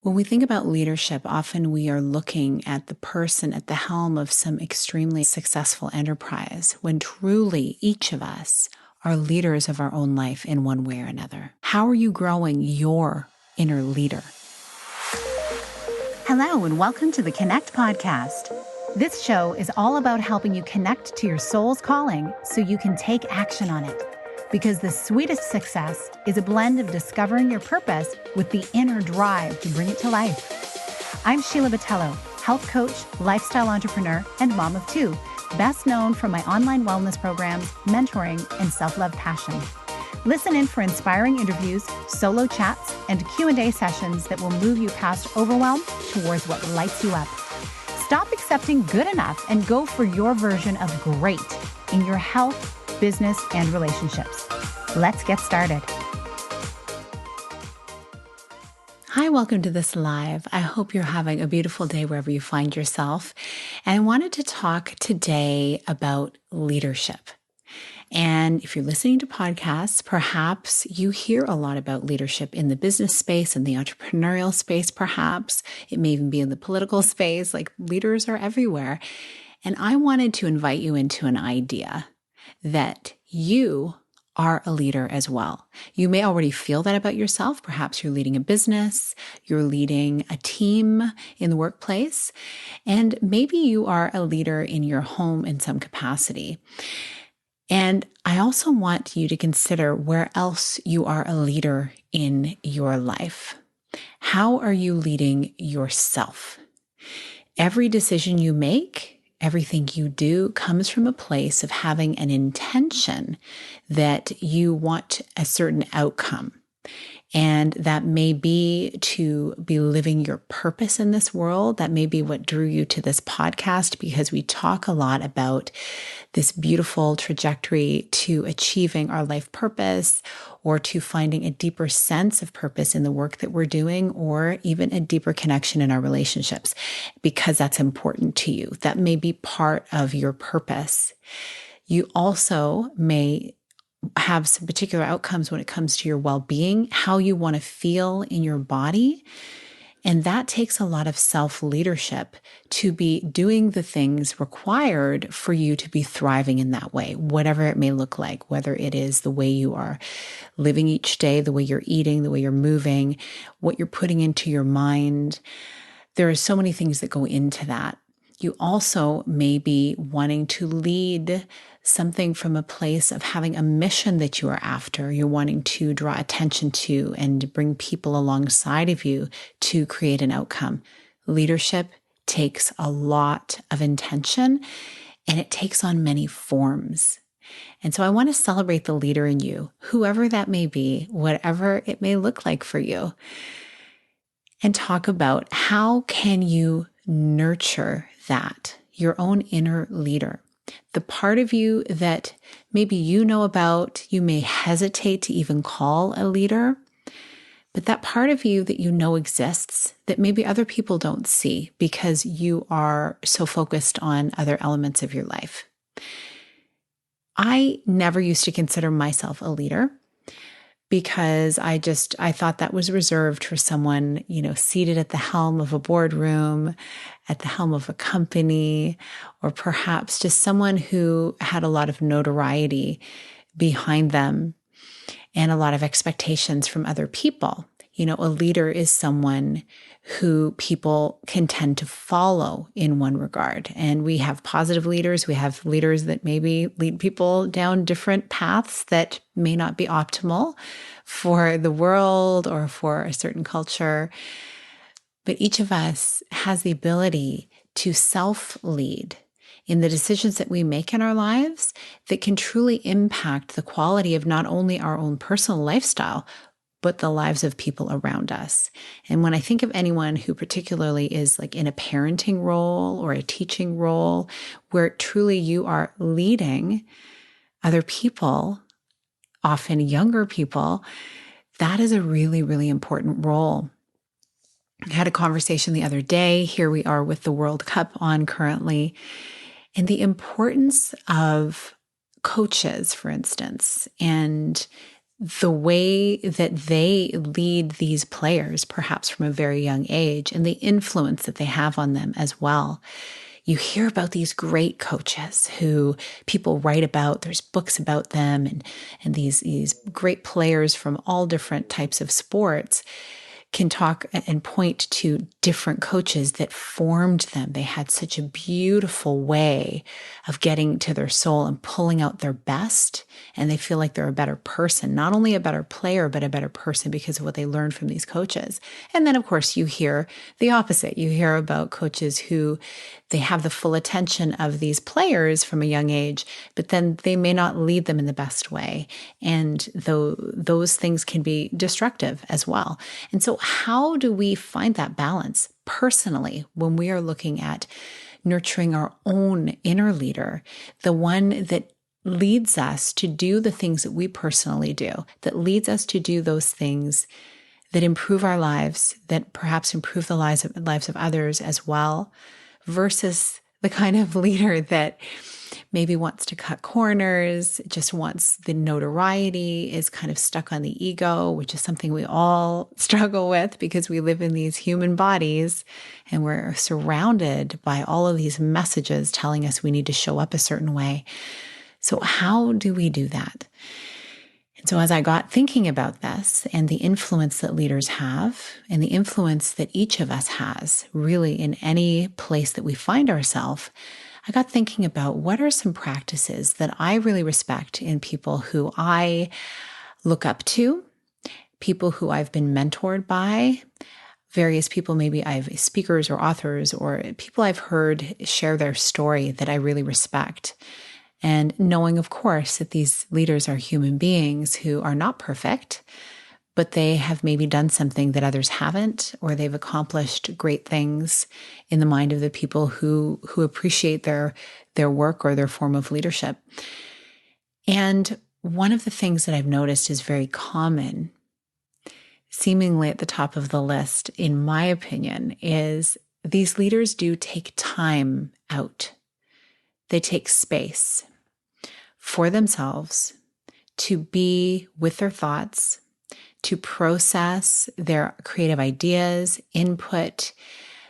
When we think about leadership, often we are looking at the person at the helm of some extremely successful enterprise, when truly each of us are leaders of our own life in one way or another. How are you growing your inner leader? Hello, and welcome to the Connect podcast. This show is all about helping you connect to your soul's calling so you can take action on it. Because the sweetest success is a blend of discovering your purpose with the inner drive to bring it to life. I'm Sheila Botello, health coach, lifestyle entrepreneur, and mom of two, best known for my online wellness programs, mentoring, and self-love passion. Listen in for inspiring interviews, solo chats, and Q&A sessions that will move you past overwhelm towards what lights you up. Stop accepting good enough and go for your version of great in your health, business, and relationships. Let's get started. Hi, welcome to this live. I hope you're having a beautiful day wherever you find yourself. And I wanted to talk today about leadership. And if you're listening to podcasts, perhaps you hear a lot about leadership in the business space and the entrepreneurial space, perhaps. It may even be in the political space, like leaders are everywhere. And I wanted to invite you into an idea that you are a leader as well. You may already feel that about yourself. Perhaps you're leading a business, you're leading a team in the workplace, and maybe you are a leader in your home in some capacity. And I also want you to consider where else you are a leader in your life. How are you leading yourself? Every decision you make, everything you do comes from a place of having an intention that you want a certain outcome. And that may be to be living your purpose in this world. That may be what drew you to this podcast, because we talk a lot about this beautiful trajectory to achieving our life purpose, or to finding a deeper sense of purpose in the work that we're doing, or even a deeper connection in our relationships, because that's important to you. That may be part of your purpose. You also may have some particular outcomes when it comes to your well-being, how you want to feel in your body. And that takes a lot of self-leadership to be doing the things required for you to be thriving in that way, whatever it may look like, whether it is the way you are living each day, the way you're eating, the way you're moving, what you're putting into your mind. There are so many things that go into that. You also may be wanting to lead something from a place of having a mission that you are after. You're wanting to draw attention to and bring people alongside of you to create an outcome. Leadership takes a lot of intention, and it takes on many forms. And so I want to celebrate the leader in you, whoever that may be, whatever it may look like for you, and talk about how can you nurture that, your own inner leader. The part of you that maybe you know about, you may hesitate to even call a leader, but that part of you that you know exists that maybe other people don't see because you are so focused on other elements of your life. I never used to consider myself a leader, because I thought that was reserved for someone, seated at the helm of a boardroom, at the helm of a company, or perhaps just someone who had a lot of notoriety behind them and a lot of expectations from other people. A leader is someone who people can tend to follow in one regard. And we have positive leaders. We have leaders that maybe lead people down different paths that may not be optimal for the world or for a certain culture. But each of us has the ability to self-lead in the decisions that we make in our lives that can truly impact the quality of not only our own personal lifestyle, but the lives of people around us. And when I think of anyone who particularly is like in a parenting role or a teaching role, where truly you are leading other people, often younger people, that is a really, really important role. I had a conversation the other day. Here we are with the World Cup on currently, and the importance of coaches, for instance, and the way that they lead these players, perhaps from a very young age, and the influence that they have on them as well. You hear about these great coaches who people write about. There's books about them, and these great players from all different types of sports can talk and point to different coaches that formed them. They had such a beautiful way of getting to their soul and pulling out their best. And they feel like they're a better person, not only a better player, but a better person because of what they learned from these coaches. And then, of course, you hear the opposite. You hear about coaches who they have the full attention of these players from a young age, but then they may not lead them in the best way. And those things can be destructive as well. And so how do we find that balance personally when we are looking at nurturing our own inner leader, the one that leads us to do the things that we personally do, that leads us to do those things that improve our lives, that perhaps improve the lives of others as well, versus the kind of leader that maybe wants to cut corners, just wants the notoriety, is kind of stuck on the ego, which is something we all struggle with because we live in these human bodies and we're surrounded by all of these messages telling us we need to show up a certain way. So how do we do that? And so as I got thinking about this and the influence that leaders have and the influence that each of us has really in any place that we find ourselves, I got thinking about what are some practices that I really respect in people who I look up to, people who I've been mentored by, various people, maybe I've speakers or authors or people I've heard share their story that I really respect. And knowing, of course, that these leaders are human beings who are not perfect, but they have maybe done something that others haven't, or they've accomplished great things in the mind of the people who appreciate their work or their form of leadership. And one of the things that I've noticed is very common, seemingly at the top of the list, in my opinion, is these leaders do take time out. They take space for themselves to be with their thoughts, to process their creative ideas, input,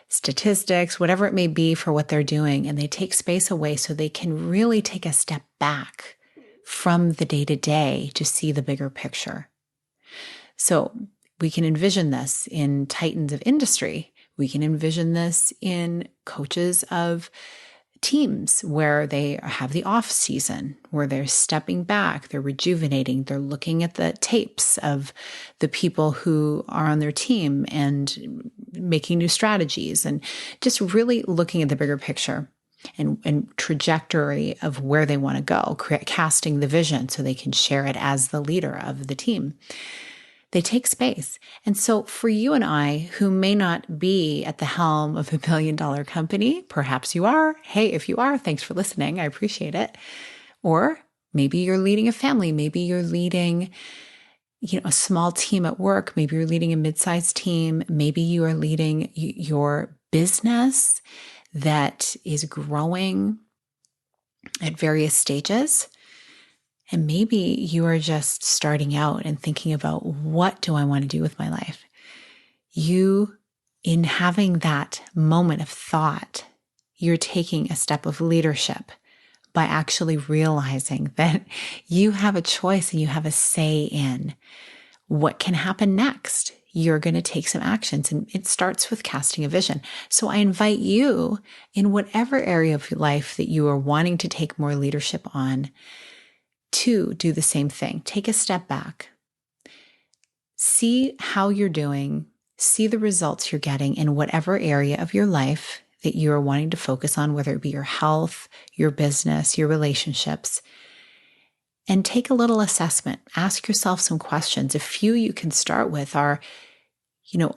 statistics, whatever it may be for what they're doing. And they take space away so they can really take a step back from the day-to-day to see the bigger picture. So we can envision this in titans of industry. We can envision this in coaches of teams where they have the off season, where they're stepping back, they're rejuvenating, they're looking at the tapes of the people who are on their team and making new strategies and just really looking at the bigger picture and trajectory of where they want to go, casting the vision so they can share it as the leader of the team. They take space. And so for you and I, who may not be at the helm of $1 billion company, perhaps you are. Hey, if you are, thanks for listening. I appreciate it. Or maybe you're leading a family. Maybe you're leading, a small team at work. Maybe you're leading a mid-sized team. Maybe you are leading your business that is growing at various stages. And maybe you are just starting out and thinking about, what do I want to do with my life? You, in having that moment of thought, you're taking a step of leadership by actually realizing that you have a choice and you have a say in what can happen next. You're going to take some actions, and it starts with casting a vision. So I invite you, in whatever area of your life that you are wanting to take more leadership on, to do the same thing. Take a step back. See how you're doing. See the results you're getting in whatever area of your life that you are wanting to focus on, whether it be your health, your business, your relationships. And take a little assessment. Ask yourself some questions. A few you can start with are,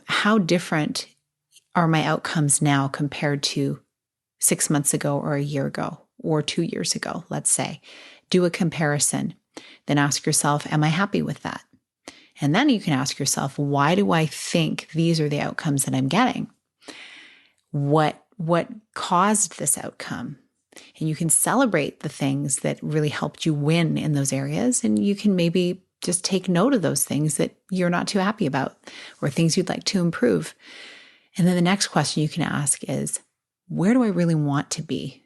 how different are my outcomes now compared to 6 months ago or a year ago or 2 years ago, let's say. Do a comparison. Then ask yourself, am I happy with that? And then you can ask yourself, why do I think these are the outcomes that I'm getting? What caused this outcome? And you can celebrate the things that really helped you win in those areas. And you can maybe just take note of those things that you're not too happy about or things you'd like to improve. And then the next question you can ask is, where do I really want to be?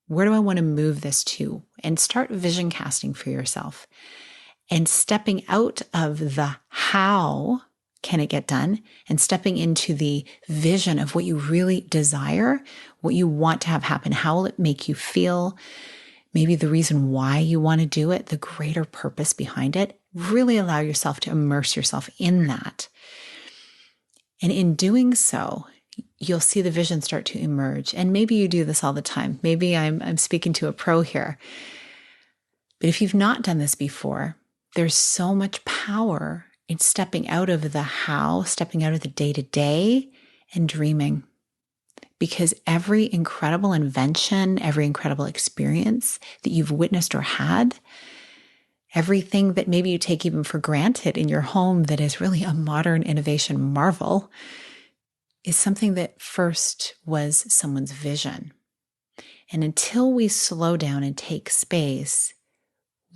Where do I want to move this to? And start vision casting for yourself and stepping out of the how can it get done and stepping into the vision of what you really desire, what you want to have happen. How will it make you feel? Maybe the reason why you want to do it, the greater purpose behind it. Really allow yourself to immerse yourself in that. And in doing so, you'll see the vision start to emerge. And maybe you do this all the time. Maybe I'm speaking to a pro here. But if you've not done this before, there's so much power in stepping out of the how, stepping out of the day-to-day and dreaming. Because every incredible invention, every incredible experience that you've witnessed or had, everything that maybe you take even for granted in your home that is really a modern innovation marvel, is something that first was someone's vision. And until we slow down and take space,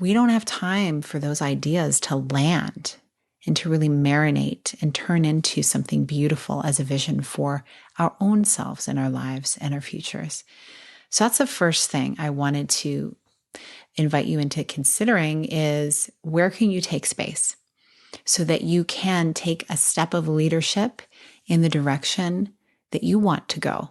we don't have time for those ideas to land and to really marinate and turn into something beautiful as a vision for our own selves and our lives and our futures. So that's the first thing I wanted to invite you into considering is, where can you take space so that you can take a step of leadership in the direction that you want to go?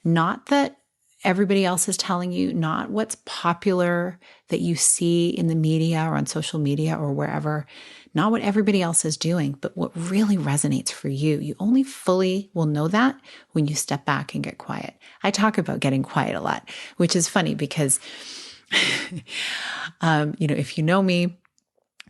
Not that everybody else is telling you, not what's popular that you see in the media or on social media or wherever, not what everybody else is doing, but what really resonates for you. You only fully will know that when you step back and get quiet. I talk about getting quiet a lot, which is funny because, if you know me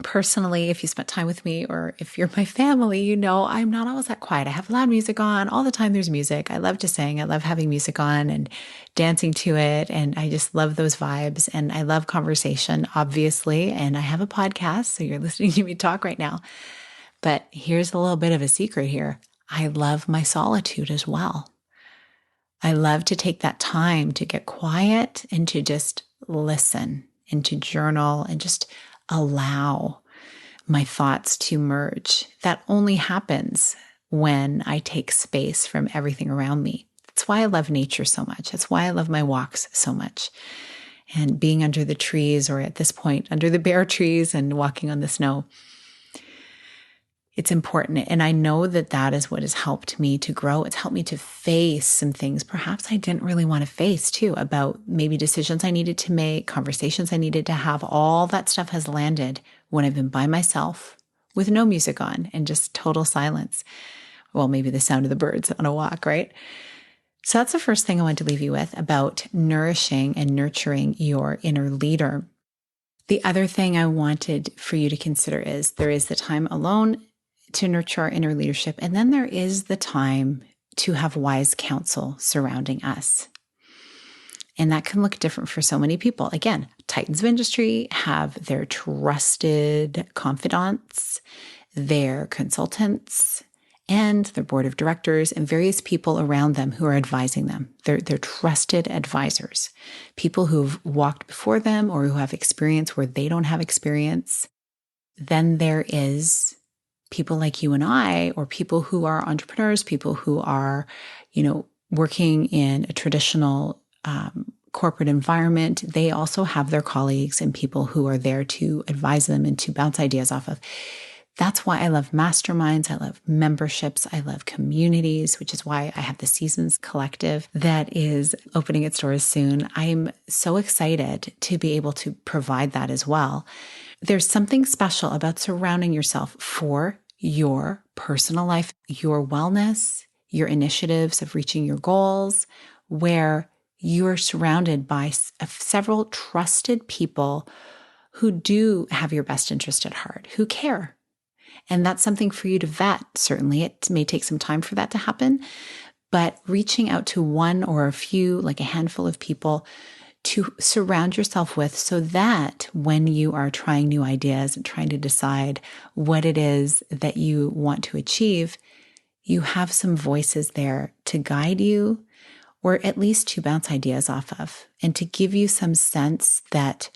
personally, if you spent time with me, or if you're my family, I'm not always that quiet. I have loud music on all the time. There's music. I love to sing. I love having music on and dancing to it. And I just love those vibes. And I love conversation, obviously. And I have a podcast, so you're listening to me talk right now. But here's a little bit of a secret here. I love my solitude as well. I love to take that time to get quiet and to just listen and to journal and just allow my thoughts to merge. That only happens when I take space from everything around me. That's why I love nature so much. That's why I love my walks so much. And being under the trees, or at this point, under the bare trees and walking on the snow. It's important. And I know that that is what has helped me to grow. It's helped me to face some things perhaps I didn't really want to face too, about maybe decisions I needed to make, conversations I needed to have. All that stuff has landed when I've been by myself with no music on and just total silence. Well, maybe the sound of the birds on a walk, right? So that's the first thing I want to leave you with about nourishing and nurturing your inner leader. The other thing I wanted for you to consider is there is the time alone to nurture our inner leadership. And then there is the time to have wise counsel surrounding us. And that can look different for so many people. Again, titans of industry have their trusted confidants, their consultants, and their board of directors and various people around them who are advising them. They're trusted advisors, people who've walked before them or who have experience where they don't have experience. Then there is people like you and I, or people who are entrepreneurs, people who are, working in a traditional corporate environment. They also have their colleagues and people who are there to advise them and to bounce ideas off of. That's why I love masterminds. I love memberships. I love communities, which is why I have the Seasons Collective that is opening its doors soon. I'm so excited to be able to provide that as well. There's something special about surrounding yourself for your personal life, your wellness, your initiatives of reaching your goals, where you're surrounded by several trusted people who do have your best interest at heart, who care. And that's something for you to vet. Certainly, it may take some time for that to happen, but reaching out to one or a few, like a handful of people to surround yourself with, so that when you are trying new ideas and trying to decide what it is that you want to achieve, you have some voices there to guide you, or at least to bounce ideas off of, and to give you some sense that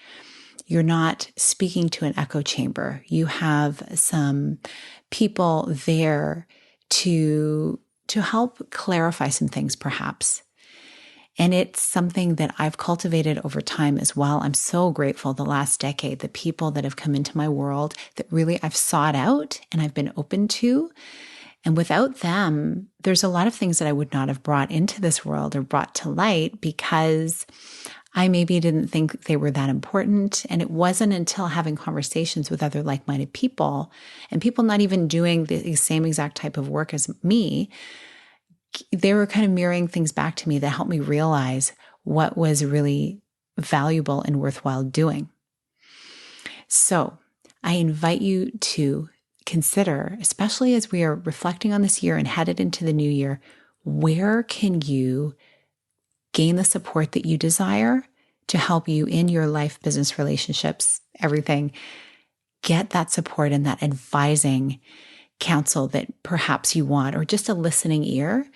You're not speaking to an echo chamber. You have some people there to help clarify some things, perhaps. And it's something that I've cultivated over time as well. I'm so grateful the last decade, the people that have come into my world that really I've sought out and I've been open to. And without them, there's a lot of things that I would not have brought into this world or brought to light because I maybe didn't think they were that important. And it wasn't until having conversations with other like-minded people and people not even doing the same exact type of work as me, they were kind of mirroring things back to me that helped me realize what was really valuable and worthwhile doing. So I invite you to consider, especially as we are reflecting on this year and headed into the new year, where can you gain the support that you desire to help you in your life, business, relationships, everything. Get that support and that advising counsel that perhaps you want, or just a listening ear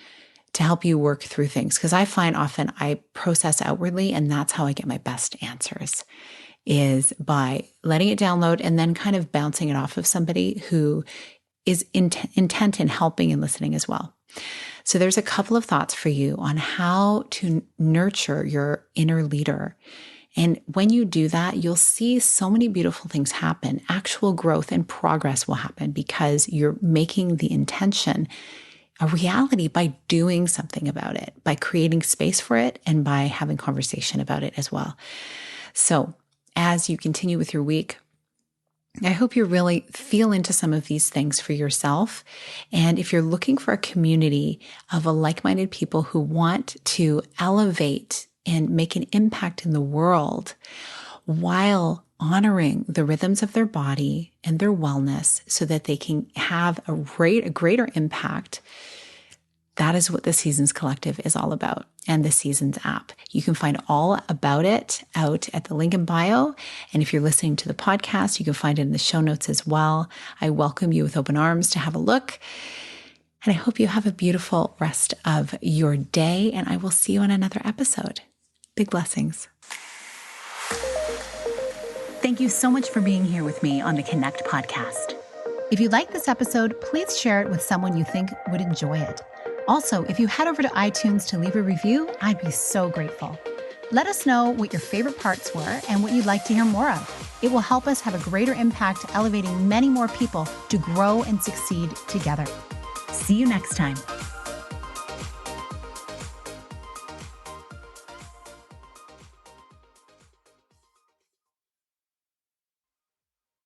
to help you work through things. Because I find often I process outwardly, and that's how I get my best answers, is by letting it download and then kind of bouncing it off of somebody who is intent in helping and listening as well. So there's a couple of thoughts for you on how to nurture your inner leader. And when you do that, you'll see so many beautiful things happen. Actual growth and progress will happen because you're making the intention a reality by doing something about it, by creating space for it, and by having conversation about it as well. So as you continue with your week, I hope you really feel into some of these things for yourself. And if you're looking for a community of like-minded people who want to elevate and make an impact in the world while honoring the rhythms of their body and their wellness so that they can have a greater impact, that is what the Seasons Collective is all about, and the Seasons app. You can find all about it out at the link in bio. And if you're listening to the podcast, you can find it in the show notes as well. I welcome you with open arms to have a look. And I hope you have a beautiful rest of your day. And I will see you on another episode. Big blessings. Thank you so much for being here with me on the Connect podcast. If you like this episode, please share it with someone you think would enjoy it. Also, if you head over to iTunes to leave a review, I'd be so grateful. Let us know what your favorite parts were and what you'd like to hear more of. It will help us have a greater impact, elevating many more people to grow and succeed together. See you next time.